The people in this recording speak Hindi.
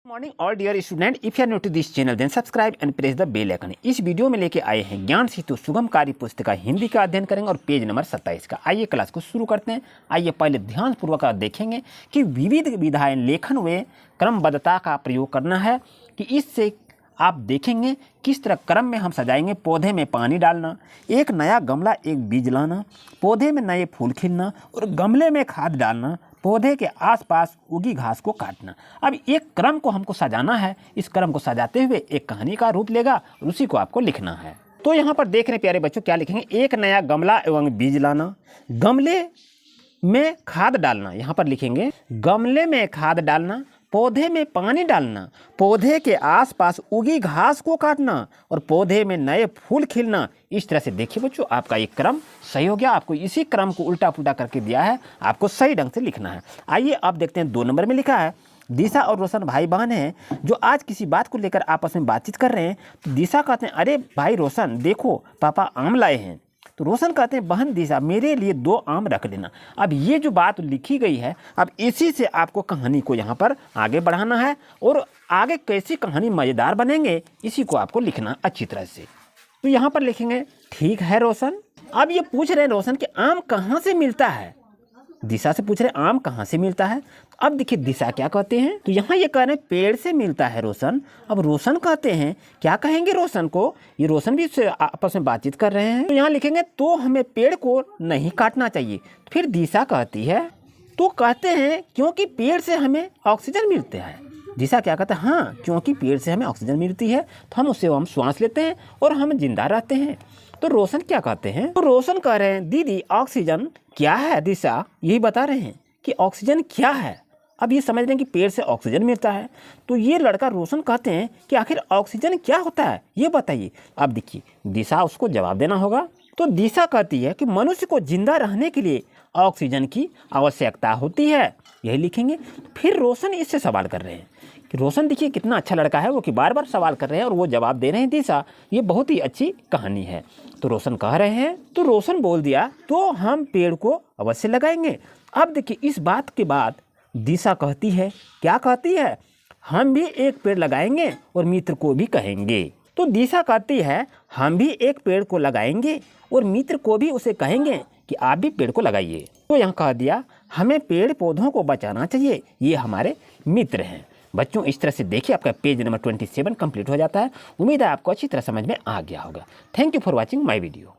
Morning all dear student, if you are new to this channel then subscribe and press the bell icon. इस वीडियो में लेके आए हैं ज्ञान सेतु सुगमकारी पुस्तिका हिंदी का अध्ययन करेंगे और पेज नंबर 27 का। आइए क्लास को शुरू करते हैं। आइए पहले ध्यानपूर्वक देखेंगे कि विविध विधाएं लेखन व क्रमबद्धता का प्रयोग करना है कि इससे आप देखेंगे किस तरह क्रम में हम सजाएंगे। पौधे में पानी डालना, एक नया गमला एक बीज लाना, पौधे में नए फूल खिलना और गमले में खाद डालना, पौधे के आसपास उगी घास को काटना। अब एक क्रम को हमको सजाना है। इस क्रम को सजाते हुए एक कहानी का रूप लेगा और उसी को आपको लिखना है। तो यहाँ पर देख रहे हैं प्यारे बच्चों, क्या लिखेंगे? एक नया गमला एवं बीज लाना, गमले में खाद डालना। यहाँ पर लिखेंगे गमले में खाद डालना, पौधे में पानी डालना, पौधे के आसपास उगी घास को काटना और पौधे में नए फूल खिलना। इस तरह से देखिए बच्चों, आपका एक क्रम सही हो गया। आपको इसी क्रम को उल्टा पुल्टा करके दिया है, आपको सही ढंग से लिखना है। आइए अब देखते हैं 2 नंबर में लिखा है, दिशा और रोशन भाई बहन हैं जो आज किसी बात को लेकर आपस में बातचीत कर रहे हैं। तो दिशा कहते हैं, अरे भाई रोशन देखो पापा आम लाए हैं। तो रोशन कहते हैं, बहन दिशा मेरे लिए 2 आम रख लेना। अब ये जो बात लिखी गई है, अब इसी से आपको कहानी को यहाँ पर आगे बढ़ाना है और आगे कैसी कहानी मज़ेदार बनेंगे इसी को आपको लिखना अच्छी तरह से। तो यहाँ पर लिखेंगे, ठीक है रोशन। अब ये पूछ रहे हैं रोशन कि आम कहाँ से मिलता है। दिशा से पूछ रहे हैं आम कहाँ से मिलता है। अब देखिए दिशा क्या कहते हैं, तो यहाँ ये कह रहे हैं पेड़ से मिलता है रोशन। अब रोशन कहते हैं, क्या कहेंगे रोशन को? ये रोशन भी इससे आपस में बातचीत कर रहे हैं। तो यहाँ लिखेंगे तो हमें पेड़ को नहीं काटना चाहिए। फिर दिशा कहती है, तो कहते हैं क्योंकि पेड़ से हमें ऑक्सीजन मिलते हैं। दिशा क्या कहता है, हाँ क्योंकि पेड़ से हमें ऑक्सीजन मिलती है तो हम उससे हम श्वास लेते हैं और हम जिंदा रहते हैं। तो रोशन क्या कहते हैं, तो रोशन कह रहे हैं दीदी ऑक्सीजन क्या है। दिशा यही बता रहे हैं कि ऑक्सीजन क्या है। अब ये समझ रहे हैं कि पेड़ से ऑक्सीजन मिलता है। तो ये लड़का रोशन कहते हैं कि आखिर ऑक्सीजन क्या होता है ये बताइए। अब देखिए दिशा उसको जवाब देना होगा। तो दिशा कहती है कि मनुष्य को जिंदा रहने के लिए ऑक्सीजन की आवश्यकता होती है, यही लिखेंगे। फिर रोशन इससे सवाल कर रहे हैं कि रोशन देखिए कितना अच्छा लड़का है वो, कि बार बार सवाल कर रहे हैं और वो जवाब दे रहे हैं दिशा। ये बहुत ही अच्छी कहानी है। तो रोशन कह रहे हैं, तो रोशन बोल दिया तो हम पेड़ को अवश्य लगाएंगे। अब देखिए इस बात के बाद दिशा कहती है, क्या कहती है, हम भी एक पेड़ लगाएंगे और मित्र को भी कहेंगे। तो दिशा कहती है हम भी एक पेड़ को लगाएंगे और मित्र को भी उसे कहेंगे कि आप भी पेड़ को लगाइए। तो यहाँ कह दिया हमें पेड़ पौधों को बचाना चाहिए, ये हमारे मित्र हैं। बच्चों इस तरह से देखिए आपका पेज नंबर 27 कंप्लीट हो जाता है। उम्मीद है आपको अच्छी तरह समझ में आ गया होगा। Thank you for watching my video.